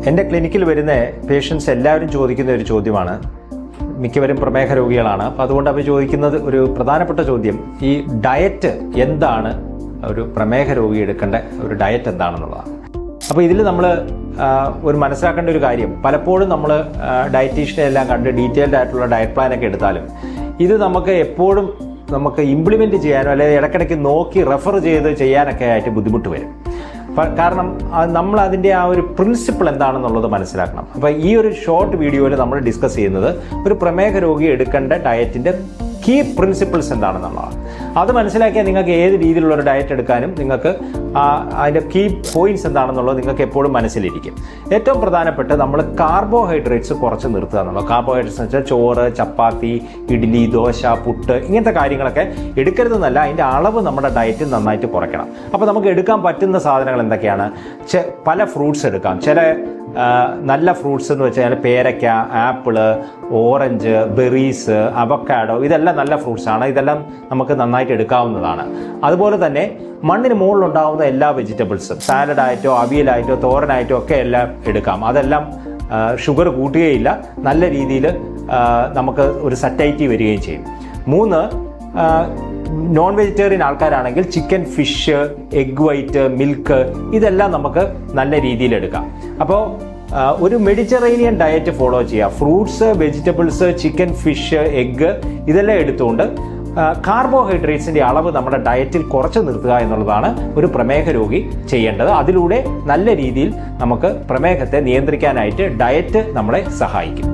എൻ്റെ ക്ലിനിക്കിൽ വരുന്ന പേഷ്യൻസ് എല്ലാവരും ചോദിക്കുന്ന ഒരു ചോദ്യമാണ്. മിക്കവരും പ്രമേഹ രോഗികളാണ്. അപ്പോൾ അതുകൊണ്ട് അവർ ചോദിക്കുന്നത് ഒരു പ്രധാനപ്പെട്ട ചോദ്യം, ഈ ഡയറ്റ് എന്താണ്, ഒരു പ്രമേഹ രോഗി എടുക്കേണ്ട ഒരു ഡയറ്റ് എന്താണെന്നുള്ളതാണ്. അപ്പോൾ ഇതിൽ നമ്മൾ ഒരു മനസ്സിലാക്കേണ്ട ഒരു കാര്യം, പലപ്പോഴും നമ്മൾ ഡയറ്റീഷ്യനെ എല്ലാം കണ്ട് ഡീറ്റെയിൽഡ് ആയിട്ടുള്ള ഡയറ്റ് പ്ലാനൊക്കെ എടുത്താലും ഇത് നമുക്ക് എപ്പോഴും ഇംപ്ലിമെൻറ്റ് ചെയ്യാനോ അല്ലെങ്കിൽ ഇടയ്ക്കിടയ്ക്ക് നോക്കി റെഫർ ചെയ്ത് ചെയ്യാനൊക്കെ ആയിട്ട് ബുദ്ധിമുട്ട് വരും. കാരണം നമ്മൾ അതിൻ്റെ ആ ഒരു പ്രിൻസിപ്പിൾ എന്താണെന്നുള്ളത് മനസ്സിലാക്കണം. അപ്പോൾ ഈ ഒരു ഷോർട്ട് വീഡിയോയിൽ നമ്മൾ ഡിസ്കസ് ചെയ്യുന്നത് ഒരു പ്രമേഹ രോഗി എടുക്കേണ്ട ഡയറ്റിൻ്റെ കീ പ്രിൻസിപ്പിൾസ് എന്താണെന്നുള്ളതാണ്. അത് മനസ്സിലാക്കിയാൽ നിങ്ങൾക്ക് ഏത് രീതിയിലുള്ള ഒരു ഡയറ്റ് എടുക്കാനും നിങ്ങൾക്ക് അതിൻ്റെ കീ പോയിന്റ്സ് എന്താണെന്നുള്ളത് നിങ്ങൾക്ക് എപ്പോഴും മനസ്സിലിരിക്കും. ഏറ്റവും പ്രധാനപ്പെട്ട് നമ്മൾ കാർബോഹൈഡ്രേറ്റ്സ് കുറച്ച് നിർത്തുക എന്നുള്ളത്. കാർബോഹൈഡ്രേറ്റ്സ് എന്ന് വെച്ചാൽ ചോറ്, ചപ്പാത്തി, ഇഡ്ഡലി, ദോശ, പുട്ട്, ഇങ്ങനത്തെ കാര്യങ്ങളൊക്കെ എടുക്കരുതെന്നല്ല, അതിൻ്റെ അളവ് നമ്മുടെ ഡയറ്റിൽ നന്നായിട്ട് കുറയ്ക്കണം. അപ്പോൾ നമുക്ക് എടുക്കാൻ പറ്റുന്ന സാധനങ്ങൾ എന്തൊക്കെയാണ്? പല ഫ്രൂട്ട്സ് എടുക്കാം. ചില നല്ല ഫ്രൂട്ട്സ് എന്ന് വെച്ചാൽ പേരയ്ക്ക, ആപ്പിള്, ഓറഞ്ച്, ബെറീസ്, അവക്കാഡോ, ഇതെല്ലാം നല്ല ഫ്രൂട്ട്സാണ്. ഇതെല്ലാം നമുക്ക് നന്നായിട്ട് എടുക്കാവുന്നതാണ്. അതുപോലെ തന്നെ മണ്ണിന് മുകളിലുണ്ടാകുന്ന എല്ലാ വെജിറ്റബിൾസും, സാലഡായിട്ടോ അവിയലായിട്ടോ തോരനായിട്ടോ ഒക്കെ എല്ലാം എടുക്കാം. അതെല്ലാം ഷുഗർ കൂട്ടുകയില്ല, നല്ല രീതിയിൽ നമുക്ക് ഒരു സറ്റൈറ്റി വരികയും ചെയ്യും. 3, നോൺ വെജിറ്റേറിയൻ ആൾക്കാരാണെങ്കിൽ chicken, fish, egg white, milk, ഇതെല്ലാം നമുക്ക് നല്ല രീതിയിൽ എടുക്കാം. അപ്പോൾ ഒരു മെഡിറ്ററേനിയൻ ഡയറ്റ് ഫോളോ ചെയ്യുക. Fruits, vegetables, chicken, fish, egg ഇതെല്ലാം എടുത്തുകൊണ്ട് കാർബോഹൈഡ്രേറ്റ്സിൻ്റെ അളവ് നമ്മുടെ ഡയറ്റിൽ കുറച്ച് നിർത്തുക എന്നുള്ളതാണ് ഒരു പ്രമേഹ രോഗി ചെയ്യേണ്ടത്. അതിലൂടെ നല്ല രീതിയിൽ നമുക്ക് പ്രമേഹത്തെ നിയന്ത്രിക്കാനായിട്ട് ഡയറ്റ് നമ്മളെ സഹായിക്കും.